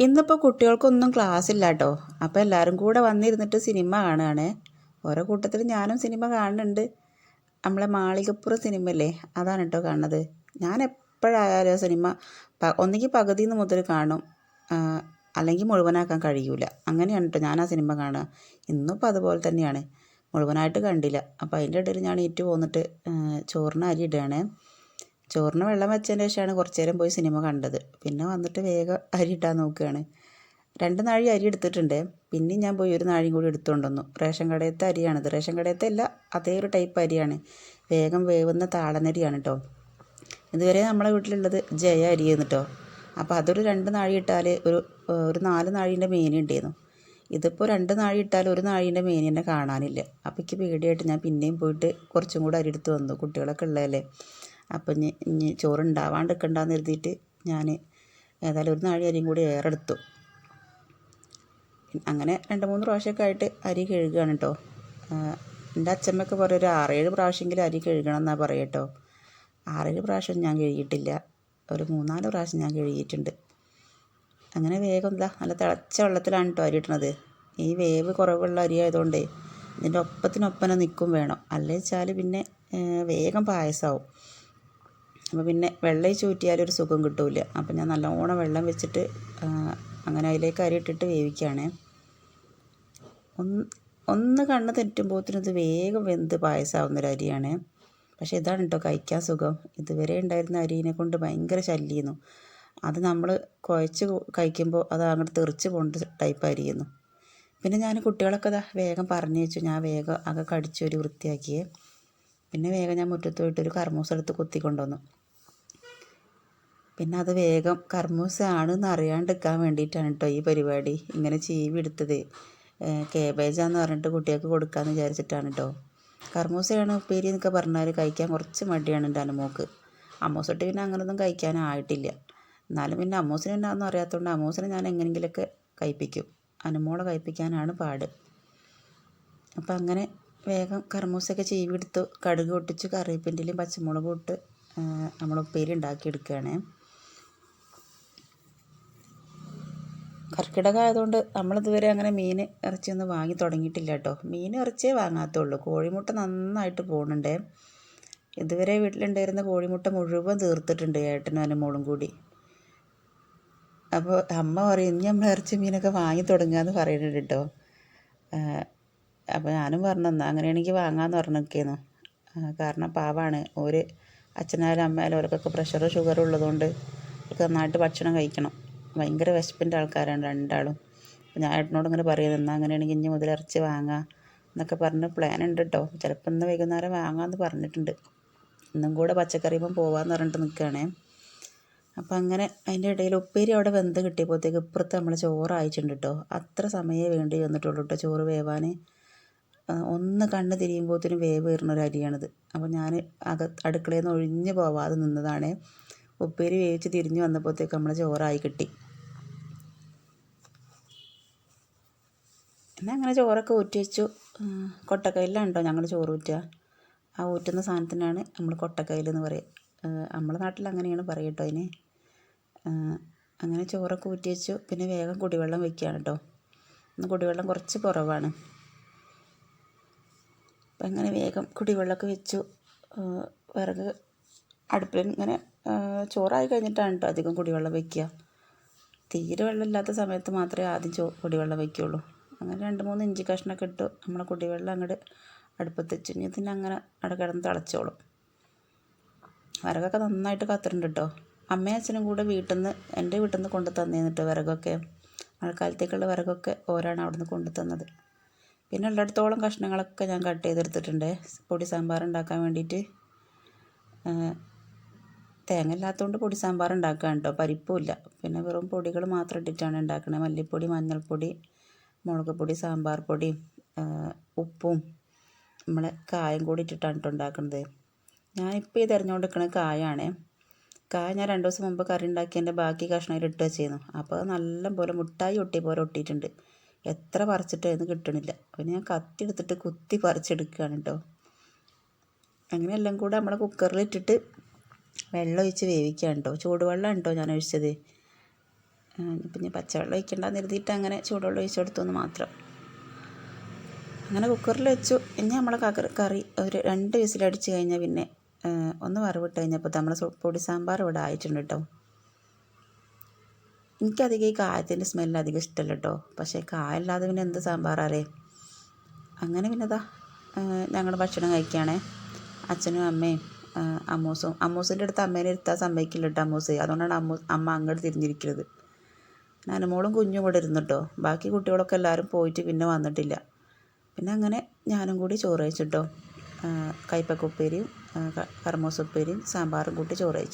ഇന്നിപ്പോൾ കുട്ടികൾക്കൊന്നും ക്ലാസ് ഇല്ല കേട്ടോ. അപ്പോൾ എല്ലാവരും കൂടെ വന്നിരുന്നിട്ട് സിനിമ കാണുകയാണ്. ഓരോ കൂട്ടത്തിൽ ഞാനും സിനിമ കാണുന്നുണ്ട്. നമ്മളെ മാളികപ്പുറം സിനിമ അതാണ് കേട്ടോ കാണുന്നത്. ഞാൻ എപ്പോഴായാലും സിനിമ ഒന്നുകിൽ പകുതിയിൽ നിന്ന് മുതൽ കാണും, അല്ലെങ്കിൽ മുഴുവനാക്കാൻ കഴിയൂല. അങ്ങനെയാണ് കേട്ടോ ഞാൻ ആ സിനിമ കാണുക. ഇന്നിപ്പോൾ അതുപോലെ തന്നെയാണ്, മുഴുവനായിട്ട് കണ്ടില്ല. അപ്പോൾ അതിൻ്റെ ഇടയിൽ ഞാൻ ഏറ്റു പോന്നിട്ട് ചോറിന് അരി ഇടുകയാണ്. ചോറിന് വെള്ളം വെച്ചതിന് ശേഷമാണ് കുറച്ച് നേരം പോയി സിനിമ കണ്ടത്. പിന്നെ വന്നിട്ട് വേഗം അരി ഇട്ടാൻ നോക്കുകയാണ്. 2 നാഴി അരി എടുത്തിട്ടുണ്ട്. പിന്നെ ഞാൻ പോയി 1 നാഴിയും കൂടി എടുത്തുകൊണ്ട് വന്നു. റേഷൻ കടയത്തെ അരിയാണിത്. റേഷൻ കടയത്തെ അല്ല, അതേ ഒരു ടൈപ്പ് അരിയാണ്. വേഗം വേവുന്ന താളനരിയാണ് കേട്ടോ. ഇതുവരെ നമ്മളെ വീട്ടിലുള്ളത് ജയ അരിയായിരുന്നു കേട്ടോ. അപ്പോൾ അതൊരു 2 നാഴി ഇട്ടാൽ ഒരു 4 നാഴീൻ്റെ മേനി ഉണ്ടായിരുന്നു. ഇതിപ്പോൾ 2 നാഴി ഇട്ടാൽ 1 നാഴീൻ്റെ മേനി തന്നെ കാണാനില്ല. അപ്പോൾ എനിക്ക് പേടിയായിട്ട് ഞാൻ പിന്നെയും പോയിട്ട് കുറച്ചും കൂടെ അരി എടുത്ത് വന്നു. കുട്ടികളൊക്കെ ഉള്ളതല്ലേ. അപ്പം ഇനി ചോറ് ഉണ്ടാവാണ്ടിരിക്കണ്ടെന്ന് കരുതിയിട്ട് ഞാൻ ഏതായാലും 1 നാഴി അരിയും കൂടി ഏറെ എടുത്തു. അങ്ങനെ 2-3 പ്രാവശ്യമൊക്കെ ആയിട്ട് അരി കഴുകുകയാണ് കേട്ടോ. എൻ്റെ അച്ഛമ്മയൊക്കെ പറയും ഒരു 6-7 പ്രാവശ്യമെങ്കിലും അരി കഴുകണം എന്നാണ് പറയുക കേട്ടോ. 6-7 പ്രാവശ്യം ഞാൻ കഴുകിയിട്ടില്ല, ഒരു 3-4 പ്രാവശ്യം ഞാൻ കഴുകിയിട്ടുണ്ട്. അങ്ങനെ വേഗം എന്താ നല്ല തിളച്ച വെള്ളത്തിലാണ് കേട്ടോ അരി ഇട്ടണത്. ഈ വേവ് കുറവുള്ള അരി ആയതുകൊണ്ട് ഇതിൻ്റെ ഒപ്പത്തിനൊപ്പനെ നിൽക്കും വേണം, അല്ലേ വെച്ചാൽ പിന്നെ വേഗം പായസമാവും. അപ്പോൾ പിന്നെ വെള്ളം ചൂറ്റിയാലും ഒരു സുഖം കിട്ടില്ല. അപ്പം ഞാൻ നല്ലോണം വെള്ളം വെച്ചിട്ട് അങ്ങനെ അതിലേക്ക് അരി ഇട്ടിട്ട് വേവിക്കുകയാണ്. ഒന്ന് കണ്ണ് തെറ്റുമ്പോഴത്തേനും ഇത് വേഗം വെന്ത് പായസമാവുന്നൊരു അരിയാണ്. പക്ഷേ ഇതാണ് കേട്ടോ കഴിക്കാൻ സുഖം. ഇതുവരെ ഉണ്ടായിരുന്ന അരിനെ കൊണ്ട് ഭയങ്കര ശല്യമായിരുന്നു. അത് നമ്മൾ കുഴച്ച് കഴിക്കുമ്പോൾ അത് അങ്ങോട്ട് തെറിച്ച് പോകേണ്ട ടൈപ്പ് അരിയുന്നു. പിന്നെ ഞാൻ കുട്ടികളൊക്കെ വേഗം പറഞ്ഞു വെച്ചു. ഞാൻ വേഗം അകം കടിച്ചൊരു വൃത്തിയാക്കിയേ. പിന്നെ വേഗം ഞാൻ മുറ്റത്ത് പോയിട്ടൊരു കർമൂസ എടുത്ത് കുത്തിക്കൊണ്ടുവന്നു. പിന്നെ അത് വേഗം കർമൂസ ആണെന്ന് അറിയാണ്ടിരിക്കാൻ വേണ്ടിയിട്ടാണ് കേട്ടോ ഈ പരിപാടി. ഇങ്ങനെ ചീവി എടുത്തത് കേബേജാന്ന് പറഞ്ഞിട്ട് കുട്ടികൾക്ക് കൊടുക്കാമെന്ന് വിചാരിച്ചിട്ടാണ് കേട്ടോ. കർമൂസയാണ് ഉപ്പേരി എന്നൊക്കെ പറഞ്ഞാൽ കഴിക്കാൻ കുറച്ച് മടിയാണ് എൻ്റെ അമ്മൂക്ക്. അമ്മൂസൊട്ട് പിന്നെ അങ്ങനെയൊന്നും കഴിക്കാനായിട്ടില്ല. എന്നാലും പിന്നെ അമ്മൂസിന് എന്നാന്നും അറിയാത്തതുകൊണ്ട് അമ്മൂസിനെ ഞാൻ എങ്ങനെയെങ്കിലുമൊക്കെ കഴിപ്പിക്കും. അനുമോളെ കഴിപ്പിക്കാനാണ് പാട്. അപ്പം അങ്ങനെ വേഗം കർമൂസയൊക്കെ ചീവി എടുത്തു, കടുക് പൊട്ടിച്ച് കറിവേപ്പിൻ്റെയും പച്ചമുളകും ഇട്ട് നമ്മൾ ഉപ്പേരി ഉണ്ടാക്കിയെടുക്കുകയാണ്. കർക്കിടകം ആയതുകൊണ്ട് നമ്മളിതുവരെ അങ്ങനെ മീൻ ഇറച്ചിയൊന്നും വാങ്ങി തുടങ്ങിയിട്ടില്ല കേട്ടോ. മീൻ ഇറച്ചിയേ വാങ്ങാത്തുള്ളൂ. കോഴിമുട്ട നന്നായിട്ട് പോകുന്നുണ്ട്. ഇതുവരെ വീട്ടിലുണ്ടായിരുന്ന കോഴിമുട്ട മുഴുവൻ തീർത്തിട്ടുണ്ട് ഏട്ടനും അനുമോളും കൂടി. അപ്പോൾ അമ്മ പറയും ഇനി നമ്മൾ ഇറച്ചി മീനൊക്കെ വാങ്ങി തുടങ്ങുകയെന്ന് പറയുന്നുണ്ട് കേട്ടോ. അപ്പോൾ ഞാനും പറഞ്ഞെന്നാ അങ്ങനെയാണെങ്കിൽ വാങ്ങാമെന്ന് പറഞ്ഞൊക്കെയായിരുന്നു. കാരണം പാവാണ് ഒരു അച്ഛനായാലും അമ്മയായാലും അവർക്കൊക്കെ പ്രഷറും ഷുഗറും ഉള്ളതുകൊണ്ട് അവർക്ക് നന്നായിട്ട് ഭക്ഷണം കഴിക്കണം. ഭയങ്കര വിശപ്പിൻ്റെ ആൾക്കാരാണ് രണ്ടാളും. അപ്പോൾ ഞാൻ ഏട്ടനോട് ഇങ്ങനെ പറയുന്നത് എന്നാൽ അങ്ങനെയാണെങ്കിൽ ഇനി മുതൽ ഇറച്ചി വാങ്ങാം എന്നൊക്കെ പറഞ്ഞ് പ്ലാൻ ഉണ്ട് കേട്ടോ. ചിലപ്പോൾ ഇന്ന് വൈകുന്നേരം വാങ്ങാമെന്ന് പറഞ്ഞിട്ടുണ്ട്. ഇന്നും കൂടെ പച്ചക്കറിപ്പം പോകാമെന്ന് പറഞ്ഞിട്ട് നിൽക്കുകയാണേ. അപ്പോൾ അങ്ങനെ അതിൻ്റെ ഇടയിൽ ഉപ്പേരി അവിടെ വെന്ത് കിട്ടിയപ്പോഴത്തേക്ക് ഇപ്പുറത്ത് നമ്മൾ ചോറ് അയച്ചിട്ടുണ്ട് കേട്ടോ. അത്ര സമയമേ വേണ്ടി വന്നിട്ടുള്ളൂ കേട്ടോ ചോറ് വേവാൻ. ഒന്ന് കണ്ണ് തിരിയുമ്പോഴത്തേനും വേവ് കയറുന്നൊരു അരിയാണിത്. അപ്പോൾ ഞാൻ അടുക്കളയിൽ നിന്ന് ഒഴിഞ്ഞ് പോവാതെ നിന്നതാണ്. ഉപ്പേരി വേവിച്ച് തിരിഞ്ഞ് വന്നപ്പോഴത്തേക്ക് നമ്മൾ ചോറായി കിട്ടി. പിന്നെ അങ്ങനെ ചോറൊക്കെ ഊറ്റി വെച്ചു. കൊട്ടക്കയിലാണ് കേട്ടോ ഞങ്ങൾ ചോറ് ഊറ്റുക. ആ ഊറ്റുന്ന സാധനത്തിനാണ് നമ്മൾ കൊട്ടക്കയിൽ എന്ന് പറയുക. നമ്മുടെ നാട്ടിൽ അങ്ങനെയാണ് പറയുക കേട്ടോ അതിന്. അങ്ങനെ ചോറൊക്കെ ഊറ്റി വെച്ചു. പിന്നെ വേഗം കുടിവെള്ളം വയ്ക്കുകയാണ് കേട്ടോ. ഇന്ന് കുടിവെള്ളം കുറച്ച് കുറവാണ്. അപ്പം അങ്ങനെ വേഗം കുടിവെള്ളമൊക്കെ വെച്ചു. വിറക് അടുപ്പിൽ ഇങ്ങനെ ചോറായി കഴിഞ്ഞിട്ടാണ് കേട്ടോ അധികം കുടിവെള്ളം വയ്ക്കുക. തീരെ വെള്ളമില്ലാത്ത സമയത്ത് മാത്രമേ ആദ്യം കുടിവെള്ളം വയ്ക്കുകയുള്ളൂ. അങ്ങനെ 2-3 ഇഞ്ചി കഷ്ണമൊക്കെ ഇട്ടു നമ്മളെ കുടിവെള്ളം അങ്ങോട്ട് അടുപ്പത്ത് വെച്ച് ഇനി ഇതിന് അങ്ങനെ അവിടെ കിടന്ന് തിളച്ചോളും. വിറകൊക്കെ നന്നായിട്ട് കത്തുന്നുണ്ട് കേട്ടോ. അമ്മയും അച്ഛനും കൂടെ എൻ്റെ വീട്ടിൽ നിന്ന് കൊണ്ടു തന്നേന്നിട്ട് വിറകൊക്കെ മഴക്കാലത്തേക്കുള്ള വിറകൊക്കെ ഓരാണ് അവിടെ നിന്ന് കൊണ്ടു തന്നത്. പിന്നെ ഉള്ളിടത്തോളം കഷ്ണങ്ങളൊക്കെ ഞാൻ കട്ട് ചെയ്തെടുത്തിട്ടുണ്ട് പൊടി സാമ്പാർ ഉണ്ടാക്കാൻ വേണ്ടിയിട്ട്. തേങ്ങ ഇല്ലാത്തതുകൊണ്ട് പൊടി സാമ്പാർ ഉണ്ടാക്കുകയാണ് കേട്ടോ. പരിപ്പുമില്ല. പിന്നെ വെറും പൊടികൾ മാത്രം ഇട്ടിട്ടാണ് ഉണ്ടാക്കുന്നത്. മല്ലിപ്പൊടി, മഞ്ഞൾപ്പൊടി, മുളക് പൊടി, സാമ്പാർ പൊടിയും ഉപ്പും നമ്മളെ കായം കൂടി ഇട്ടിട്ടാണ് കേട്ടോ ഉണ്ടാക്കുന്നത്. ഞാനിപ്പോൾ ഈ തിരഞ്ഞുകൊണ്ടിരിക്കുന്നത് കായാണ്. കായ ഞാൻ 2 ദിവസം മുമ്പ് കറി ഉണ്ടാക്കിയതിൻ്റെ ബാക്കി കഷ്ണത്തിൽ ഇട്ട് വെച്ചിരുന്നു. അപ്പോൾ നല്ല പോലെ മുട്ടായി ഒട്ടിയ പോലെ ഒട്ടിയിട്ടുണ്ട്. എത്ര പറിച്ചിട്ട് അതിന് കിട്ടണില്ല. പിന്നെ ഞാൻ കത്തി എടുത്തിട്ട് കുത്തി പറിച്ചെടുക്കുകയാണ് കേട്ടോ. അങ്ങനെ എല്ലാം കൂടെ നമ്മളെ കുക്കറിലിട്ടിട്ട് വെള്ളം ഒഴിച്ച് വേവിക്കുകയാണ് കേട്ടോ. ചൂടുവെള്ളമാണ് കേട്ടോ ഞാൻ ഒഴിച്ചത്. ഇപ്പം ഞാൻ പച്ചവെള്ളം ഒഴിക്കണ്ടെന്ന് കരുതിയിട്ട് അങ്ങനെ ചൂടുവെള്ളം ഒഴിച്ചു കൊടുത്തു മാത്രം. അങ്ങനെ കുക്കറിൽ വെച്ചു. ഇനി നമ്മളെ കറി ഒരു 2 വിസിലടിച്ച് കഴിഞ്ഞാൽ പിന്നെ ഒന്ന് വറവിട്ട് കഴിഞ്ഞപ്പോൾ നമ്മളെ പൊടി സാമ്പാർ ഇവിടെ ആയിട്ടുണ്ട് കേട്ടോ. എനിക്കധികം ഈ കായത്തിൻ്റെ സ്മെല്ല് അധികം ഇഷ്ടമല്ല കേട്ടോ. പക്ഷേ കായല്ലാതെ പിന്നെ എന്ത് സാമ്പാറേ. അങ്ങനെ പിന്നെ ഞങ്ങൾ ഭക്ഷണം കഴിക്കുകയാണേ. അച്ഛനും അമ്മയും അമ്മൂസിൻ്റെ അടുത്ത് അമ്മേനെ ഇരുത്താൻ സമ്മതിക്കില്ല കേട്ടോ അമ്മൂസ്. അതുകൊണ്ടാണ് അമ്മ അങ്ങോട്ട് തിരിഞ്ഞിരിക്കുന്നത്. നാനുമോളും കുഞ്ഞും കൂടെ ഇരുന്നു കേട്ടോ. ബാക്കി കുട്ടികളൊക്കെ എല്ലാവരും പോയിട്ട് പിന്നെ വന്നിട്ടില്ല. പിന്നെ അങ്ങനെ ഞാനും കൂടി ചോറ് കഴിച്ചിട്ടോ. കൈപ്പക്ക ഉപ്പേരിയും കർമൂസ ഉപ്പേരിയും സാമ്പാറും കൂട്ടി ചോറ് കഴിച്ചു.